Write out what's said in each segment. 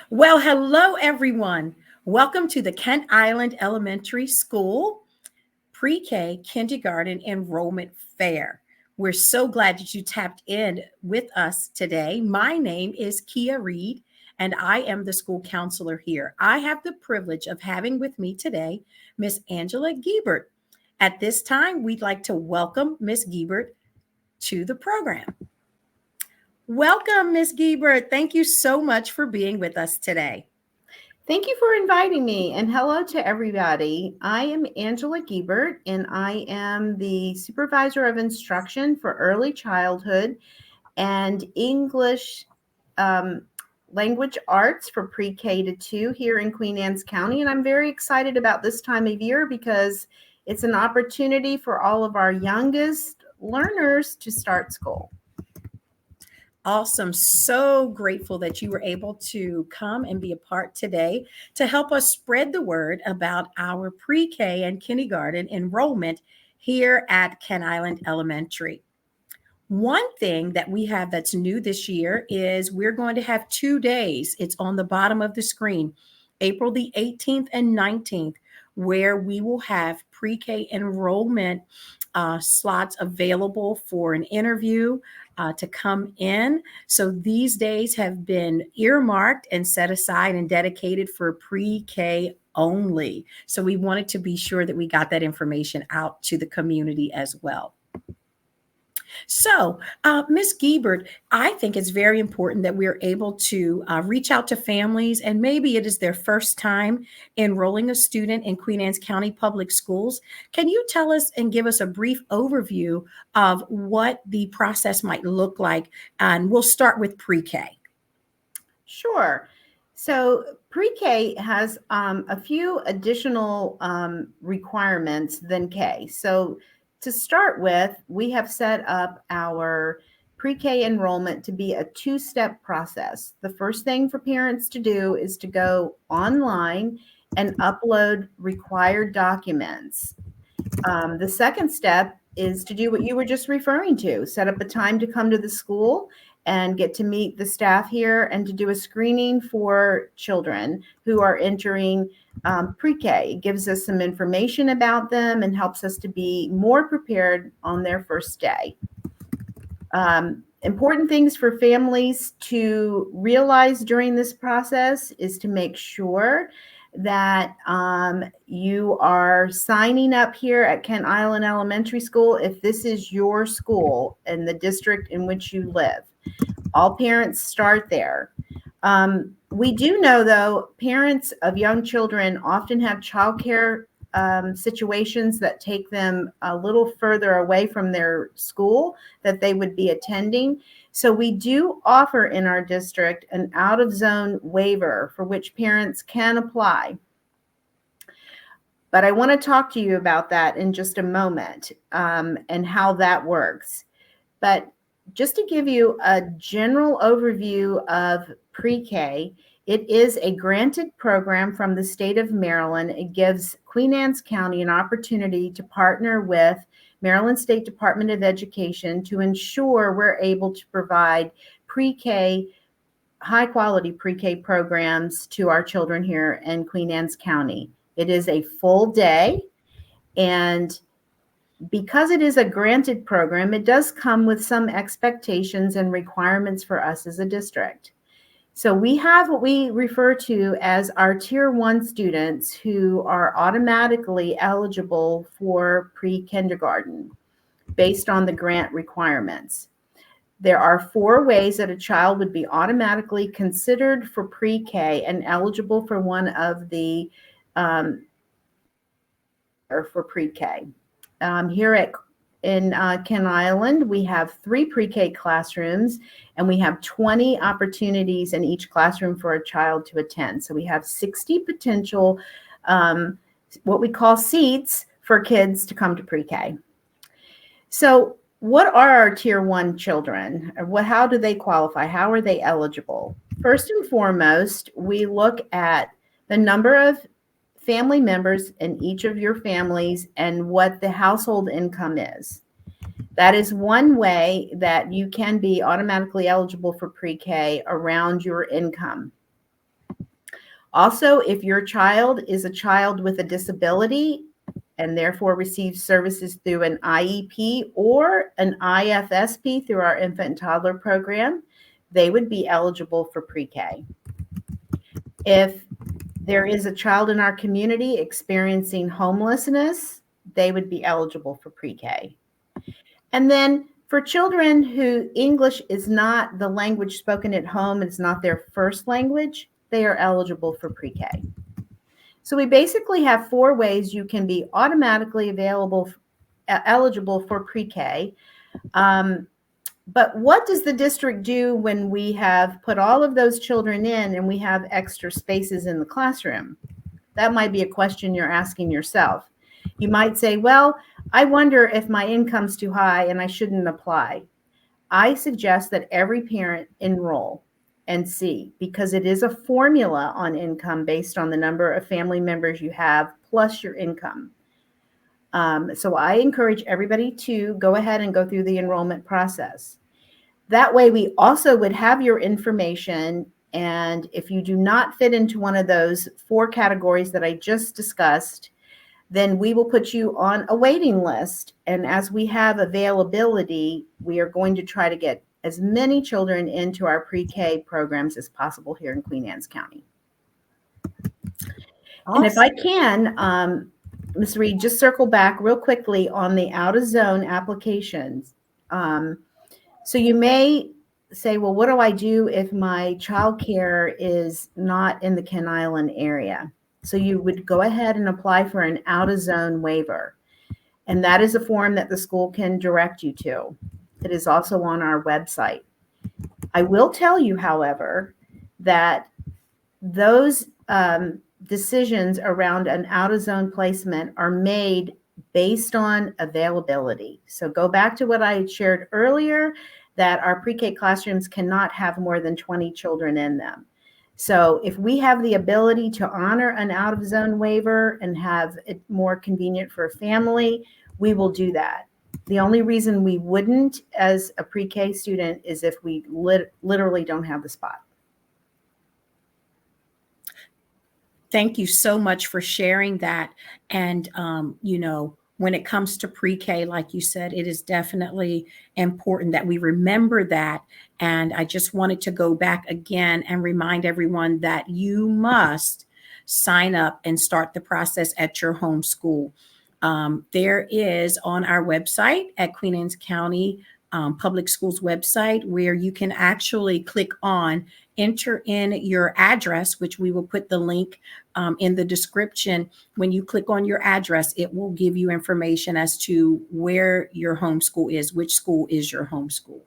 Well, hello, everyone. Welcome to the Kent Island Elementary School Pre-K Kindergarten Enrollment Fair. We're so glad that you tapped in with us today. My name is Kia Reed, and I am the school counselor here. I have the privilege of having with me today Miss Angela Gebert. At this time, we'd like to welcome Miss Gebert to the program. Welcome, Miss Gebert. Thank you so much for being with us today. Thank you for inviting me, and hello to everybody. I am Angela Gebert, and I am the Supervisor of Instruction for Early Childhood and English Language Arts for Pre-K to 2 here in Queen Anne's County. And I'm very excited about this time of year because it's an opportunity for all of our youngest learners to start school. Awesome. So grateful that you were able to come and be a part today to help us spread the word about our pre-K and kindergarten enrollment here at Kent Island Elementary. One thing that we have that's new this year is we're going to have 2 days. It's on the bottom of the screen, April the 18th and 19th, where we will have pre-K enrollment slots available for an interview to come in. So these days have been earmarked and set aside and dedicated for pre-K only. So we wanted to be sure that we got that information out to the community as well. So, Ms. Gebert, I think it's very important that we're able to reach out to families, and maybe it is their first time enrolling a student in Queen Anne's County Public Schools. Can you tell us and give us a brief overview of what the process might look like? And we'll start with pre-K. Sure. So pre-K has a few additional requirements than K. So to start with, we have set up our pre-K enrollment to be a 2-step process. The first thing for parents to do is to go online and upload required documents. The second step is to do what you were just referring to, set up a time to come to the school and get to meet the staff here and to do a screening for children who are entering pre-K. It gives us some information about them and helps us to be more prepared on their first day. Important things for families to realize during this process is to make sure that you are signing up here at Kent Island Elementary School if this is your school in the district in which you live. All parents start there. We do know, though, parents of young children often have childcare situations that take them a little further away from their school that they would be attending. So we do offer in our district an out-of-zone waiver for which parents can apply. But I want to talk to you about that in just a moment and how that works. But just to give you a general overview of pre-K, it is a granted program from the state of Maryland. It gives Queen Anne's County an opportunity to partner with Maryland State Department of Education to ensure we're able to provide pre-K, high-quality pre-K programs to our children here in Queen Anne's County. It is a full day, and because it is a granted program, it does come with some expectations and requirements for us as a district. So we have what we refer to as our Tier 1 students who are automatically eligible for pre-kindergarten based on the grant requirements. There are 4 ways that a child would be automatically considered for pre-K and eligible for one of the or for pre-K. Here in Kent Island, we have 3 pre-K classrooms, and we have 20 opportunities in each classroom for a child to attend. So we have 60 potential, what we call seats for kids to come to pre-K. So what are our Tier 1 children? How do they qualify? How are they eligible? First and foremost, we look at the number of family members in each of your families and what the household income is. That is one way that you can be automatically eligible for pre-K around your income. Also, if your child is a child with a disability and therefore receives services through an IEP or an IFSP through our infant and toddler program, they would be eligible for pre-K. If there is a child in our community experiencing homelessness, they would be eligible for pre-K. And then for children who English is not the language spoken at home, it's not their first language, they are eligible for pre-K. So we basically have 4 ways you can be automatically eligible for pre-K. But what does the district do when we have put all of those children in and we have extra spaces in the classroom? That might be a question you're asking yourself. You might say, well, I wonder if my income's too high and I shouldn't apply. I suggest that every parent enroll and see, because it is a formula on income based on the number of family members you have plus your income. So I encourage everybody to go ahead and go through the enrollment process. That way we also would have your information, and if you do not fit into one of those 4 categories that I just discussed, then we will put you on a waiting list. And as we have availability, we are going to try to get as many children into our pre-K programs as possible here in Queen Anne's County. Awesome. And if I can, Ms. Reed, just circle back real quickly on the out-of-zone applications. So you may say, well, what do I do if my childcare is not in the Ken Island area? So you would go ahead and apply for an out-of-zone waiver. And that is a form that the school can direct you to. It is also on our website. I will tell you, however, that those decisions around an out-of-zone placement are made based on availability. So go back to what I shared earlier, that our pre-K classrooms cannot have more than 20 children in them. So if we have the ability to honor an out-of-zone waiver and have it more convenient for a family, we will do that. The only reason we wouldn't as a pre-K student is if we literally don't have the spot. Thank you so much for sharing that. And, when it comes to pre-K, like you said, it is definitely important that we remember that. And I just wanted to go back again and remind everyone that you must sign up and start the process at your home school. There is on our website at Queen Anne's County Public Schools website where you can actually click on enter in your address, which we will put the link in the description. When you click on your address, it will give you information as to where your home school is, which school is your home school.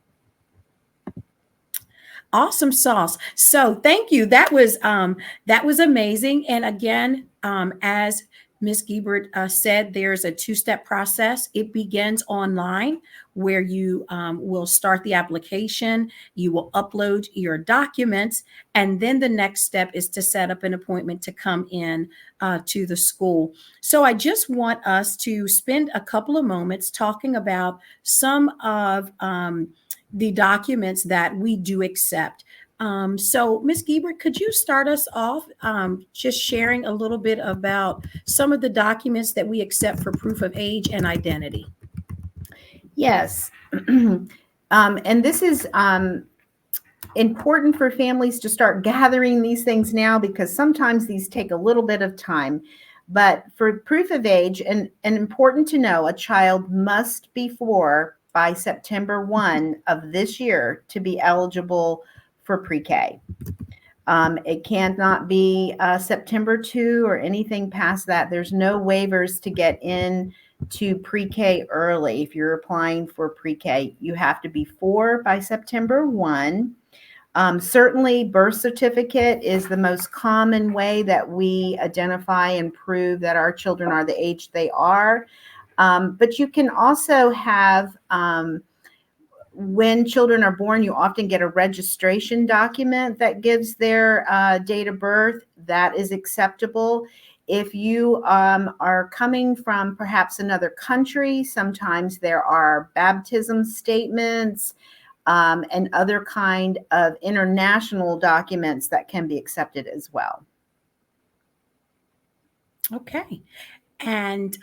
Awesome sauce. So thank you. That was amazing. And again, as Ms. Gebert said, there's a 2-step process. It begins online where you will start the application. You will upload your documents. And then the next step is to set up an appointment to come in to the school. So I just want us to spend a couple of moments talking about some of the documents that we do accept. So Ms. Gebert, could you start us off just sharing a little bit about some of the documents that we accept for proof of age and identity? Yes. And this is important for families to start gathering these things now, because sometimes these take a little bit of time. But for proof of age, and important to know, a child must be 4 by September 1 of this year to be eligible for pre-K. It cannot be September 2 or anything past that. There's no waivers to get in to pre-K early. If you're applying for pre-K, you have to be 4 by September 1. Certainly, birth certificate is the most common way that we identify and prove that our children are the age they are. But you can also have, when children are born, you often get a registration document that gives their date of birth. That is acceptable. If you are coming from perhaps another country, sometimes there are baptism statements and other kind of international documents that can be accepted as well. Okay. And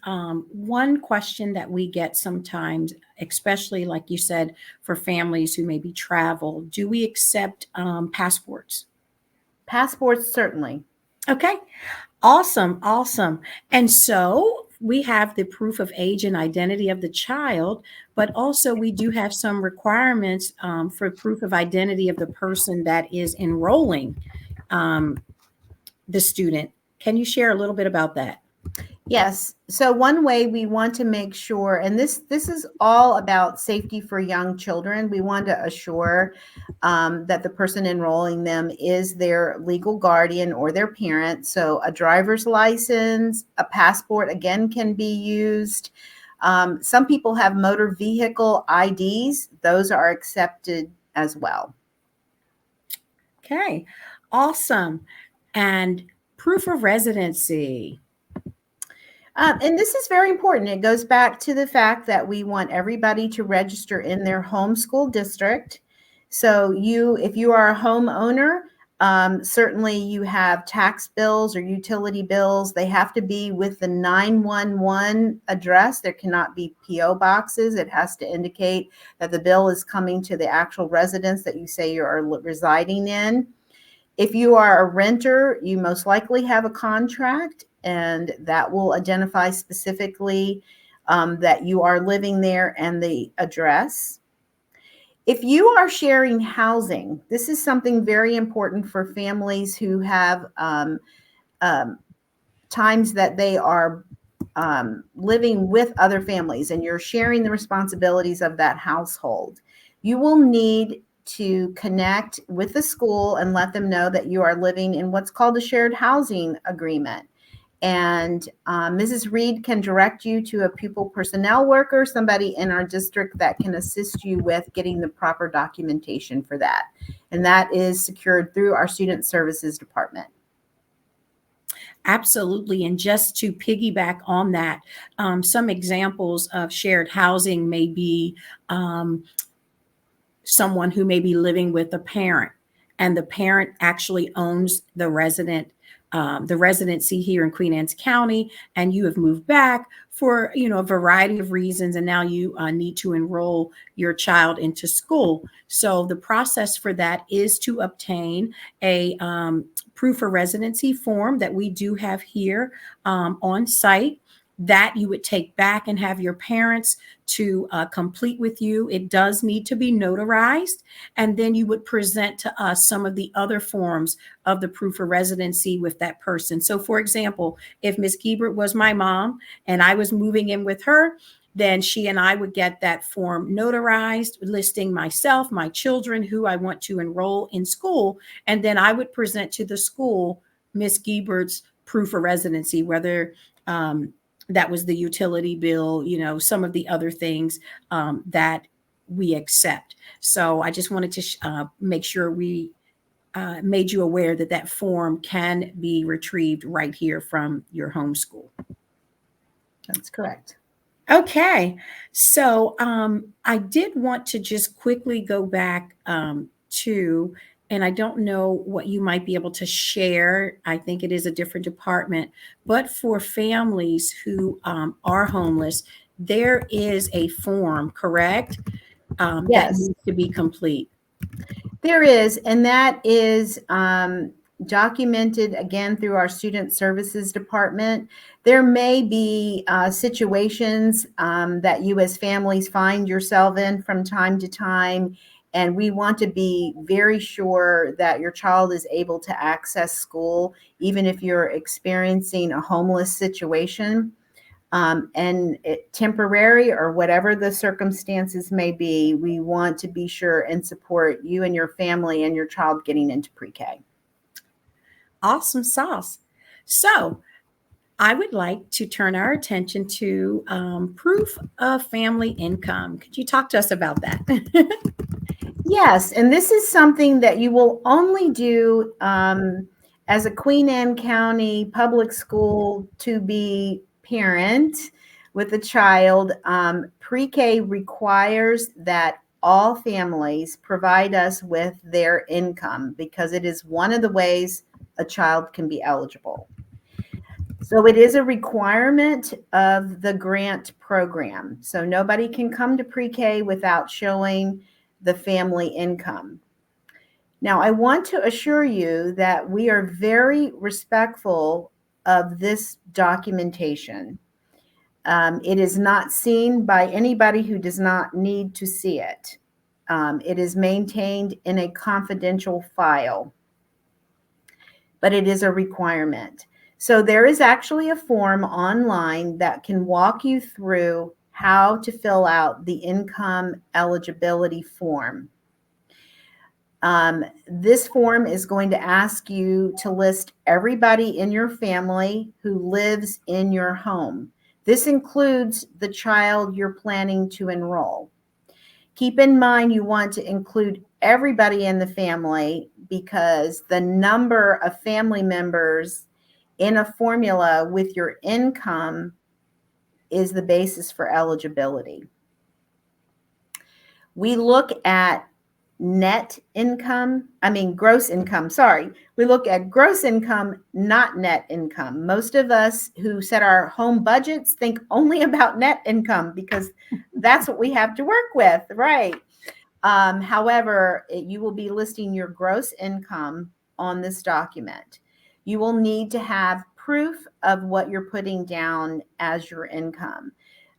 one question that we get sometimes, especially like you said, for families who maybe travel, do we accept passports? Passports, certainly. Okay. Awesome. Awesome. And so we have the proof of age and identity of the child, but also we do have some requirements for proof of identity of the person that is enrolling um, the student. Can you share a little bit about that? Yes. So one way we want to make sure, and this is all about safety for young children. We want to assure that the person enrolling them is their legal guardian or their parent. So a driver's license, a passport, again, can be used. Some people have motor vehicle IDs; those are accepted as well. Okay. Awesome. And proof of residency. And this is very important. It goes back to the fact that we want everybody to register in their home school district. So if you are a homeowner, certainly you have tax bills or utility bills. They have to be with the 911 address. There cannot be PO boxes. It has to indicate that the bill is coming to the actual residence that you say you are residing in. If you are a renter, you most likely have a contract, and that will identify specifically that you are living there and the address. If you are sharing housing, this is something very important for families who have times that they are living with other families and you're sharing the responsibilities of that household. You will need to connect with the school and let them know that you are living in what's called a shared housing agreement. And Mrs. Reed can direct you to a pupil personnel worker, somebody in our district that can assist you with getting the proper documentation for that. And that is secured through our student services department. Absolutely. And just to piggyback on that, some examples of shared housing may be someone who may be living with a parent, and the parent actually owns the residency here in Queen Anne's County, and you have moved back for a variety of reasons, and now you need to enroll your child into school. So the process for that is to obtain a proof of residency form that we do have here on site, that you would take back and have your parents to complete with you. It does need to be notarized. And then you would present to us some of the other forms of the proof of residency with that person. So, for example, if Miss Gebert was my mom and I was moving in with her, then she and I would get that form notarized, listing myself, my children, who I want to enroll in school. And then I would present to the school Miss Gebert's proof of residency, whether that was the utility bill, some of the other things that we accept. So I just wanted to make sure we made you aware that that form can be retrieved right here from your home school. That's correct. Okay. So I did want to just quickly go back to, and I don't know what you might be able to share. I think it is a different department, but for families who are homeless, there is a form, correct? That Yes. needs to be complete. There is, and that is documented again through our student services department. There may be situations that you as families find yourself in from time to time, and we want to be very sure that your child is able to access school, even if you're experiencing a homeless situation. And temporary or whatever the circumstances may be, we want to be sure and support you and your family and your child getting into pre-K. Awesome sauce. So I would like to turn our attention to proof of family income. Could you talk to us about that? Yes, and this is something that you will only do as a Queen Anne County public school to be parent with a child. Pre-K requires that all families provide us with their income because it is one of the ways a child can be eligible. So it is a requirement of the grant program. So nobody can come to pre-K without showing the family income. Now, I want to assure you that we are very respectful of this documentation. It is not seen by anybody who does not need to see it. It is maintained in a confidential file, but it is a requirement. So there is actually a form online that can walk you through how to fill out the income eligibility form. This form is going to ask you to list everybody in your family who lives in your home. This includes the child you're planning to enroll. Keep in mind you want to include everybody in the family because the number of family members in a formula with your income is the basis for eligibility. We look at gross income, sorry. We look at gross income, not net income. Most of us who set our home budgets think only about net income because that's what we have to work with, right? However, you will be listing your gross income on this document. You will need to have proof of what you're putting down as your income.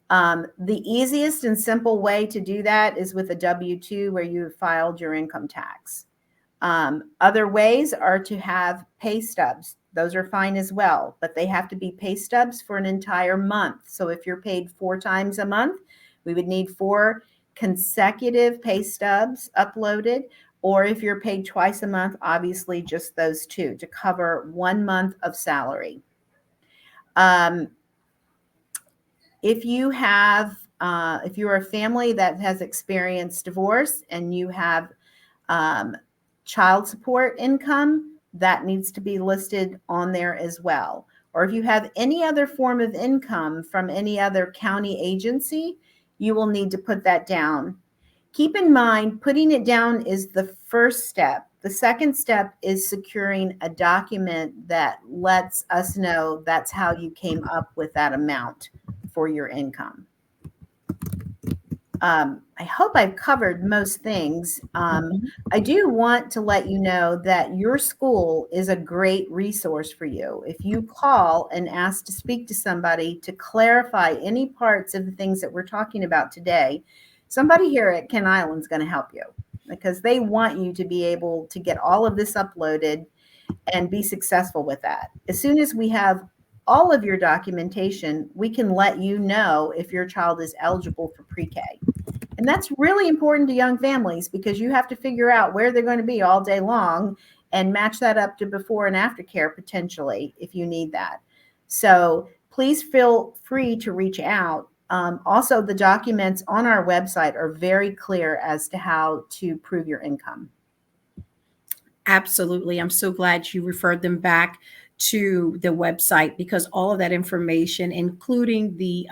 The easiest and simple way to do that is with a W-2 where you have filed your income tax. Other ways are to have pay stubs. Those are fine as well, but they have to be pay stubs for an entire month. So if you're paid 4 times a month, we would need 4 consecutive pay stubs uploaded. Or if you're paid twice a month, obviously just those 2 to cover 1 month of salary. If you are a family that has experienced divorce and you have child support income, that needs to be listed on there as well. Or if you have any other form of income from any other county agency, you will need to put that down. Keep in mind, putting it down is the first step. The second step is securing a document that lets us know that's how you came up with that amount for your income. I hope I've covered most things. I do want to let you know that your school is a great resource for you. If you call and ask to speak to somebody to clarify any parts of the things that we're talking about today, somebody here at Kent Island is going to help you because they want you to be able to get all of this uploaded and be successful with that. As soon as we have all of your documentation, we can let you know if your child is eligible for pre-K. And that's really important to young families because you have to figure out where they're going to be all day long and match that up to before and after care potentially if you need that. So please feel free to reach out. Also, the documents on our website are very clear as to how to prove your income. Absolutely. I'm so glad you referred them back to the website because all of that information, including the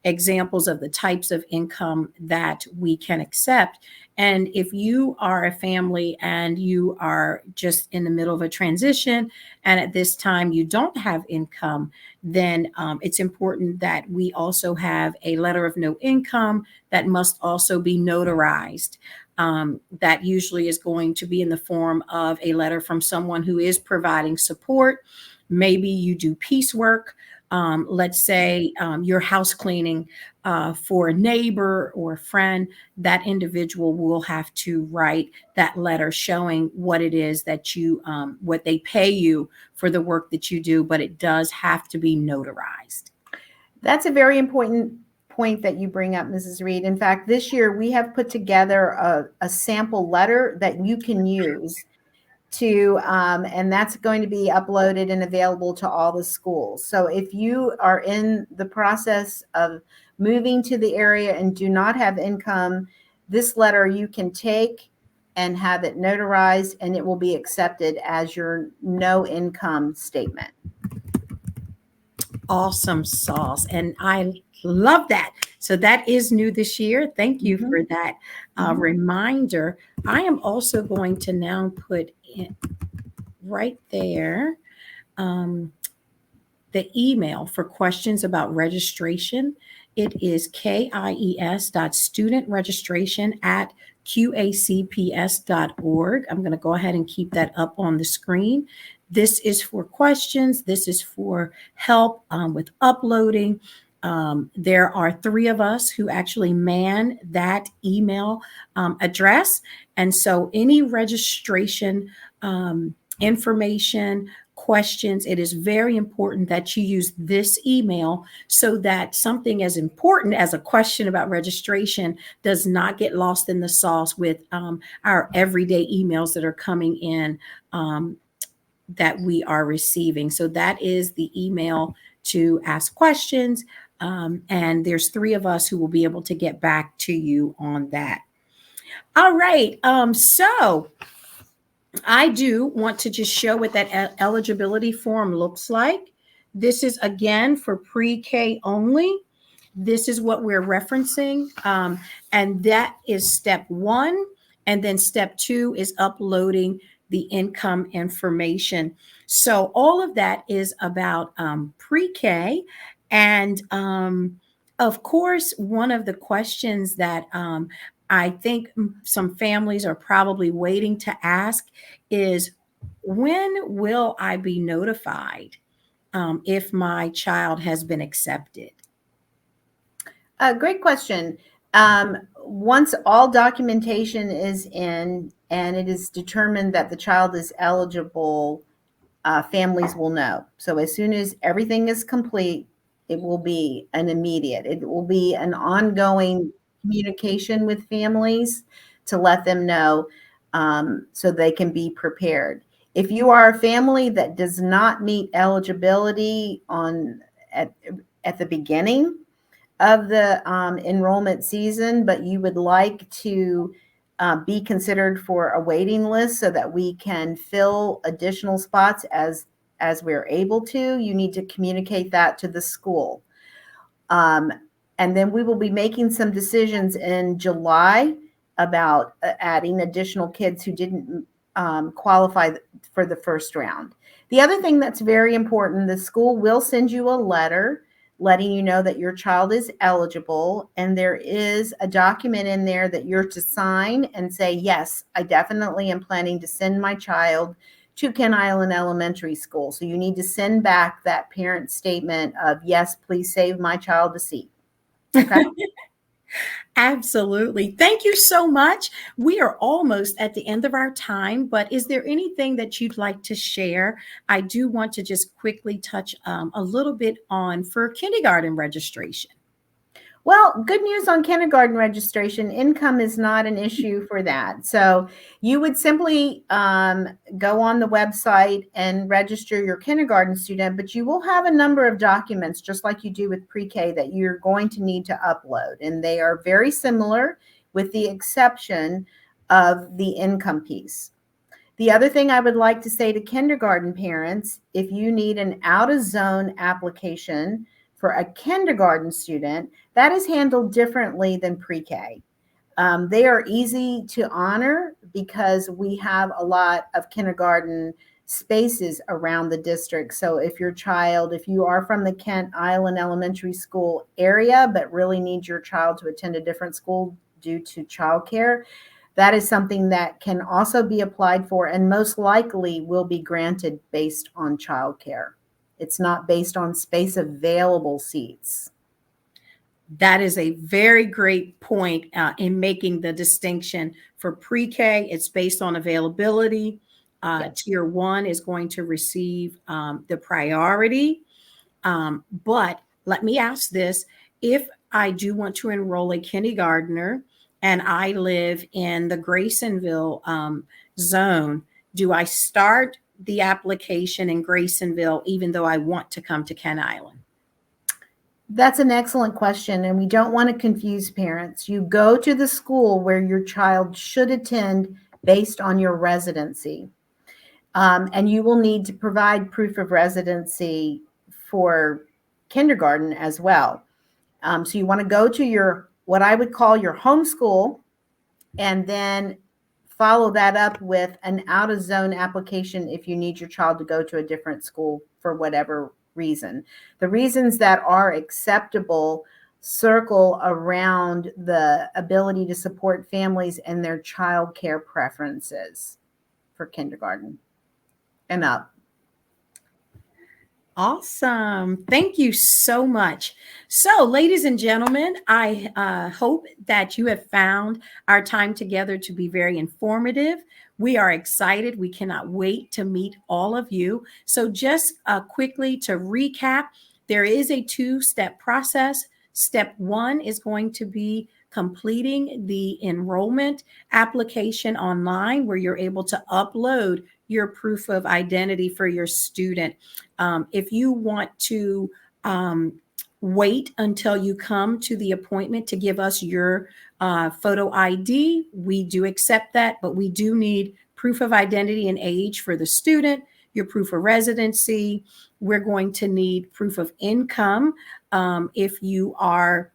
examples of the types of income that we can accept. And if you are a family and you are just in the middle of a transition and at this time you don't have income, then it's important that we also have a letter of no income that must also be notarized. That usually is going to be in the form of a letter from someone who is providing support. Maybe you do piecework. Let's say you're house cleaning for a neighbor or a friend. That individual will have to write that letter showing what it is that you, what they pay you for the work that you do, but it does have to be notarized. That's a very important point that you bring up, Mrs. Reed. In fact, this year we have put together a sample letter that you can use to, and that's going to be uploaded and available to all the schools. So if you are in the process of moving to the area and do not have income, this letter you can take and have it notarized and it will be accepted as your no income statement. Awesome sauce. And I love that. So that is new this year. Thank you for that reminder. I am also going to now put in right there The email for questions about registration, it is kies.studentregistration@qacps.org. I'm going to go ahead and keep that up on the screen. This is for questions. This is for help with uploading. There are 3 of us who actually man that email address. And so any registration information, questions, it is very important that you use this email so that something as important as a question about registration does not get lost in the sauce with our everyday emails that are coming in that we are receiving. So that is the email to ask questions. And there's 3 of us who will be able to get back to you on that. All right. So I do want to just show what that eligibility form looks like. This is again for pre-K only. This is what we're referencing. And that is step 1. And then step 2 is uploading the income information. So all of that is about pre-K. And of course, one of the questions that I think some families are probably waiting to ask is, when will I be notified if my child has been accepted? Great question. Once all documentation is in and it is determined that the child is eligible, families will know. So as soon as everything is complete, it will be an immediate. It will be an ongoing communication with families to let them know so they can be prepared. If you are a family that does not meet eligibility at the beginning of the enrollment season, but you would like to be considered for a waiting list so that we can fill additional spots as we're able to, you need to communicate that to the school. And then we will be making some decisions in July about adding additional kids who didn't qualify for the first round. The other thing that's very important, the school will send you a letter letting you know that your child is eligible, and there is a document in there that you're to sign and say, yes, I definitely am planning to send my child to Kent Island Elementary School. So you need to send back that parent statement of, yes, please save my child a seat. Okay. Absolutely. Thank you so much. We are almost at the end of our time, but is there anything that you'd like to share? I do want to just quickly touch a little bit on for kindergarten registration. Well, good news on kindergarten registration. Income is not an issue for that. So you would simply go on the website and register your kindergarten student, but you will have a number of documents, just like you do with pre-K, that you're going to need to upload. And they are very similar with the exception of the income piece. The other thing I would like to say to kindergarten parents, if you need an out-of-zone application for a kindergarten student, that is handled differently than pre-K. They are easy to honor because we have a lot of kindergarten spaces around the district. So if you are from the Kent Island Elementary School area, but really need your child to attend a different school due to childcare, that is something that can also be applied for and most likely will be granted based on childcare. It's not based on space available seats. That is a very great point in making the distinction for pre-K. It's based on availability. Yes. Tier 1 is going to receive the priority. But let me ask this. If I do want to enroll a kindergartner and I live in the Graysonville zone, do I start the application in Graysonville even though I want to come to Kent Island? That's an excellent question, and we don't want to confuse parents. You go to the school where your child should attend based on your residency, and you will need to provide proof of residency for kindergarten as well. So you want to go to what I would call your home school, and then follow that up with an out-of-zone application if you need your child to go to a different school for whatever reason. The reasons that are acceptable circle around the ability to support families and their child care preferences for kindergarten and up. Awesome. Thank you so much. So, ladies and gentlemen, I hope that you have found our time together to be very informative. We are excited. We cannot wait to meet all of you. So, just quickly to recap, there is a two-step process. Step one is going to be completing the enrollment application online, where you're able to upload your proof of identity for your student. If you want to wait until you come to the appointment to give us your photo ID, we do accept that, but we do need proof of identity and age for the student, your proof of residency. We're going to need proof of income if you are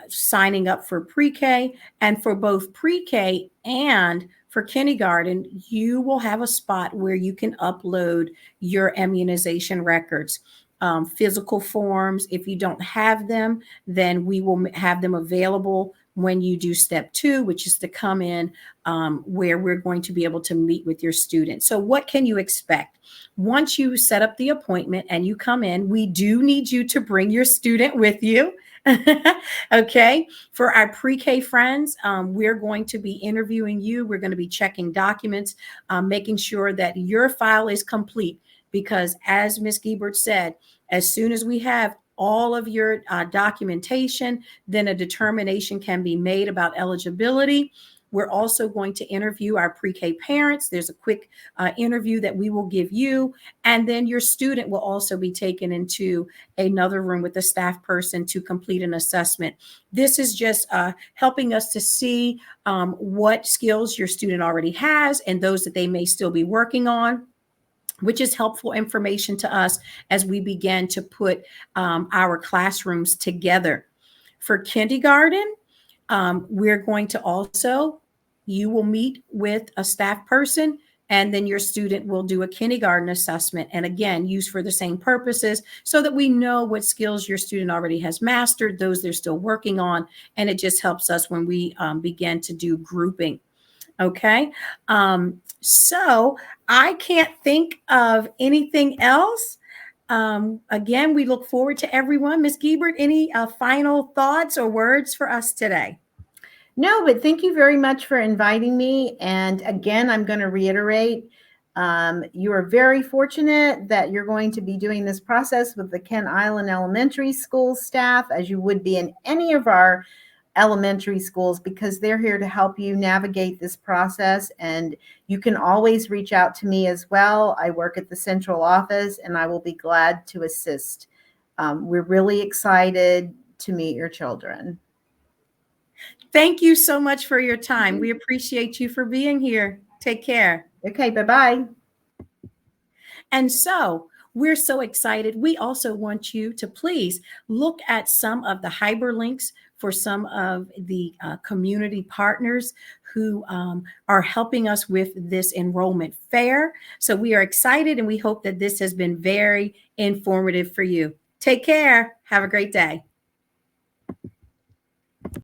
signing up for pre-K. And for both pre-K and for kindergarten, you will have a spot where you can upload your immunization records, physical forms. If you don't have them, then we will have them available when you do step two, which is to come in where we're going to be able to meet with your student. So what can you expect? Once you set up the appointment and you come in, we do need you to bring your student with you. Okay. For our pre-K friends, we're going to be interviewing you. We're going to be checking documents, making sure that your file is complete, because as Ms. Gebert said, as soon as we have all of your documentation, then a determination can be made about eligibility. We're also going to interview our pre-K parents. There's a quick interview that we will give you. And then your student will also be taken into another room with a staff person to complete an assessment. This is just helping us to see what skills your student already has and those that they may still be working on, which is helpful information to us as we begin to put our classrooms together. For kindergarten, we're going to also, you will meet with a staff person, and then your student will do a kindergarten assessment. And again, used for the same purposes, so that we know what skills your student already has mastered, those they're still working on. And it just helps us when we begin to do grouping. Okay. So I can't think of anything else. Again, we look forward to everyone. Ms. Gebert, any final thoughts or words for us today? No, but thank you very much for inviting me. And again, I'm going to reiterate, you are very fortunate that you're going to be doing this process with the Kent Island Elementary School staff, as you would be in any of our elementary schools, because they're here to help you navigate this process. And you can always reach out to me as well. I work at the central office, and I will be glad to assist. We're really excited to meet your children. Thank you so much for your time. We appreciate you for being here. Take care. Okay, bye-bye. And so we're so excited. We also want you to please look at some of the hyperlinks for some of the community partners who are helping us with this enrollment fair. So we are excited, and we hope that this has been very informative for you. Take care. Have a great day.